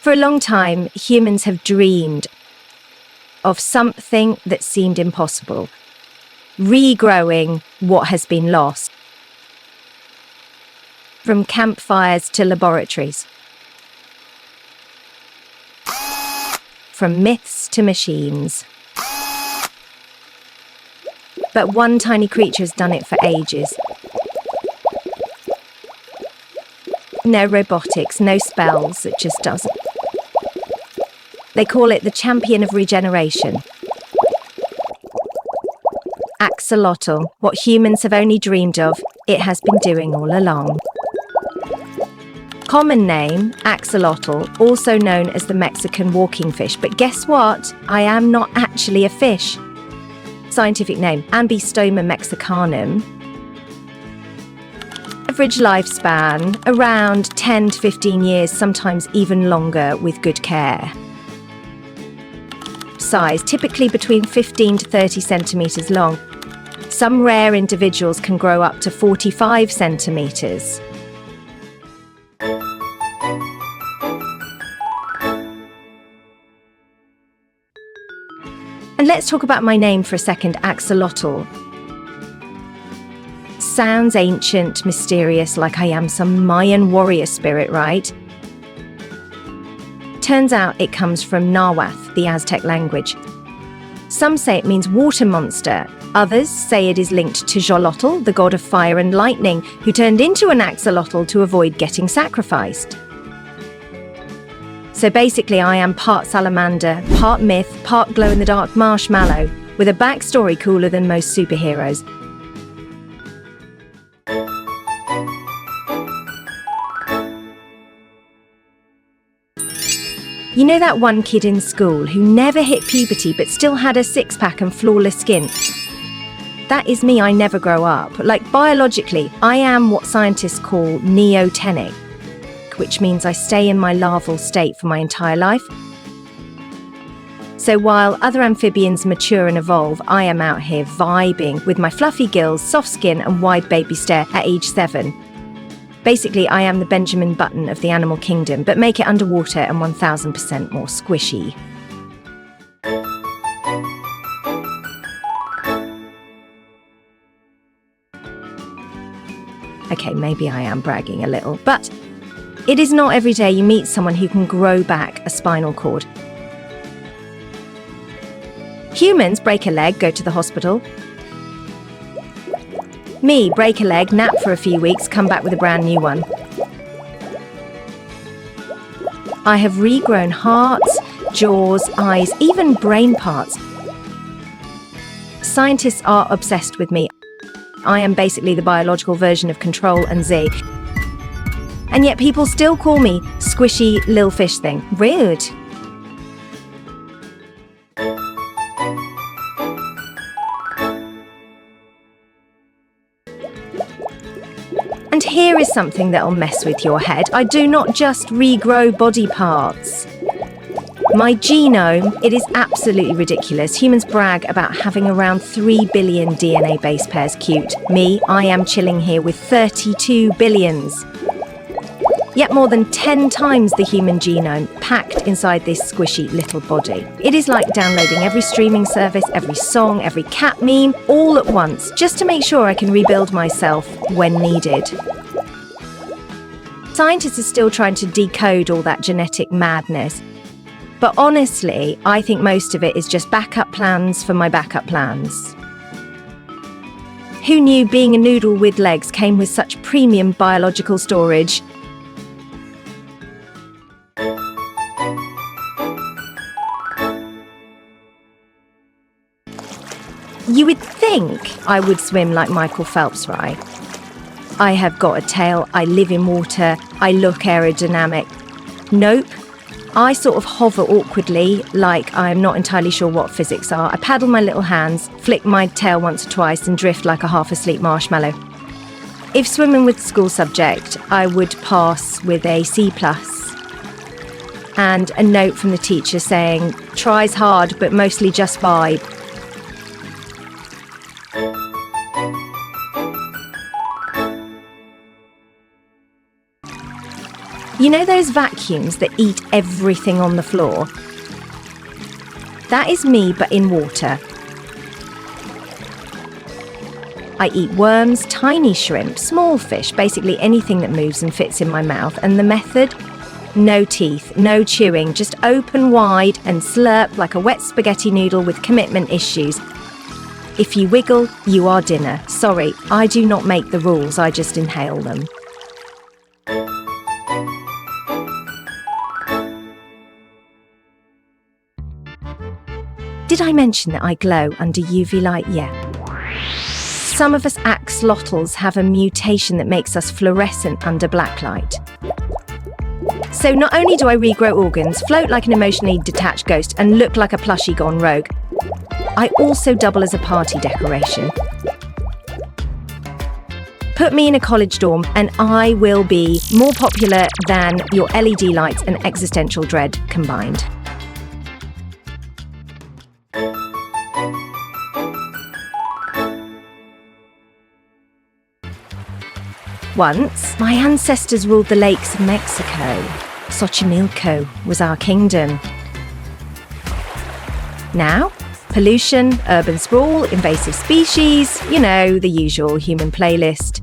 For a long time, humans have dreamed of something that seemed impossible, regrowing what has been lost. From campfires to laboratories, from myths to machines. But one tiny creature has done it for ages. No robotics, no spells, it just doesn't. They call it the champion of regeneration. AXOLOTL, what humans have only dreamed of, it has been doing all along. Common name, axolotl, also known as the Mexican walking fish. But guess what? I am not actually a fish. Scientific name, Ambystoma mexicanum. Average lifespan, around 10 to 15 years, sometimes even longer with good care. Size, typically between 15 to 30 centimetres long. Some rare individuals can grow up to 45 centimetres. And let's talk about my name for a second, Axolotl. Sounds ancient, mysterious, like I am some Mayan warrior spirit, right? Turns out it comes from Nahuatl, the Aztec language. Some say it means water monster. Others say it is linked to Xolotl, the god of fire and lightning, who turned into an axolotl to avoid getting sacrificed. So basically, I am part salamander, part myth, part glow-in-the-dark marshmallow, with a backstory cooler than most superheroes. You know that one kid in school who never hit puberty but still had a six-pack and flawless skin? That is me. I never grow up. Like, biologically, I am what scientists call neotenic, which means I stay in my larval state for my entire life. So while other amphibians mature and evolve, I am out here vibing with my fluffy gills, soft skin and wide baby stare at age 7. Basically, I am the Benjamin Button of the animal kingdom, but make it underwater and 1000% more squishy. Okay, maybe I am bragging a little, but it is not every day you meet someone who can grow back a spinal cord. Humans break a leg, go to the hospital. Me, break a leg, nap for a few weeks, come back with a brand new one. I have regrown hearts, jaws, eyes, even brain parts. Scientists are obsessed with me. I am basically the biological version of Control and Z. And yet people still call me squishy lil fish thing. Rude. And here is something that'll mess with your head. I do not just regrow body parts. My genome, it is absolutely ridiculous. Humans brag about having around 3 billion DNA base pairs. Cute. Me, I am chilling here with 32 billions. Yet more than 10 times the human genome packed inside this squishy little body. It is like downloading every streaming service, every song, every cat meme, all at once, just to make sure I can rebuild myself when needed. Scientists are still trying to decode all that genetic madness. But honestly, I think most of it is just backup plans for my backup plans. Who knew being a noodle with legs came with such premium biological storage? You would think I would swim like Michael Phelps, right? I have got a tail, I live in water, I look aerodynamic. Nope. I sort of hover awkwardly, like I'm not entirely sure what physics are. I paddle my little hands, flick my tail once or twice and drift like a half-asleep marshmallow. If swimming was a school subject, I would pass with a C+. And a note from the teacher saying, tries hard but mostly just vibe. You know those vacuums that eat everything on the floor? That is me, but in water. I eat worms, tiny shrimp, small fish, basically anything that moves and fits in my mouth. And the method? No teeth, no chewing, just open wide and slurp like a wet spaghetti noodle with commitment issues. If you wiggle, you are dinner. Sorry, I do not make the rules, I just inhale them. Did I mention that I glow under UV light? Yeah. Some of us axolotls have a mutation that makes us fluorescent under black light. So not only do I regrow organs, float like an emotionally detached ghost, and look like a plushie gone rogue, I also double as a party decoration. Put me in a college dorm and I will be more popular than your LED lights and existential dread combined. Once, my ancestors ruled the lakes of Mexico. Xochimilco was our kingdom. Now, pollution, urban sprawl, invasive species, you know, the usual human playlist.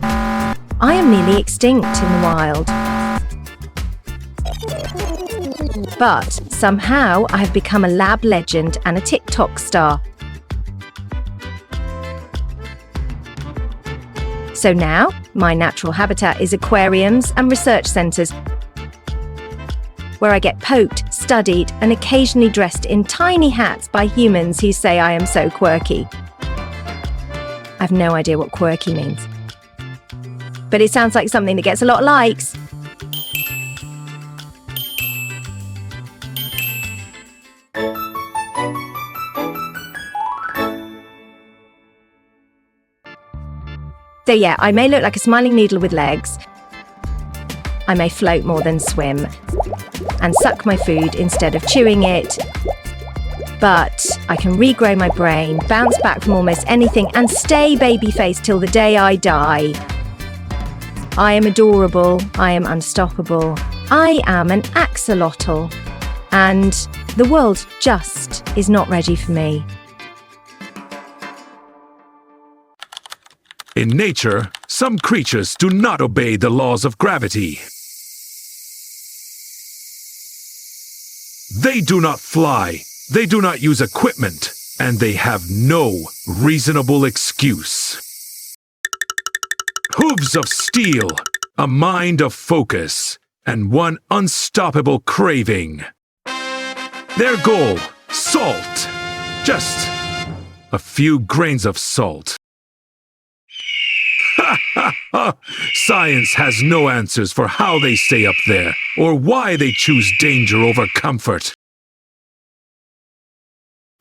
I am nearly extinct in the wild. But somehow I have become a lab legend and a TikTok star. So now, my natural habitat is aquariums and research centres, where I get poked, studied, and occasionally dressed in tiny hats by humans who say I am so quirky. I have no idea what quirky means. But it sounds like something that gets a lot of likes. So yeah, I may look like a smiling noodle with legs. I may float more than swim and suck my food instead of chewing it. But I can regrow my brain, bounce back from almost anything and stay baby-faced till the day I die. I am adorable. I am unstoppable. I am an axolotl. And the world just is not ready for me. In nature, some creatures do not obey the laws of gravity. They do not fly, they do not use equipment, and they have no reasonable excuse. Hooves of steel, a mind of focus, and one unstoppable craving. Their goal, salt. Just a few grains of salt. Science has no answers for how they stay up there, or why they choose danger over comfort.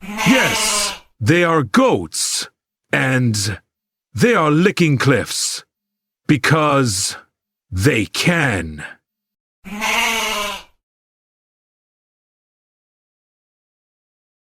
Yes, they are goats, and they are licking cliffs, because they can.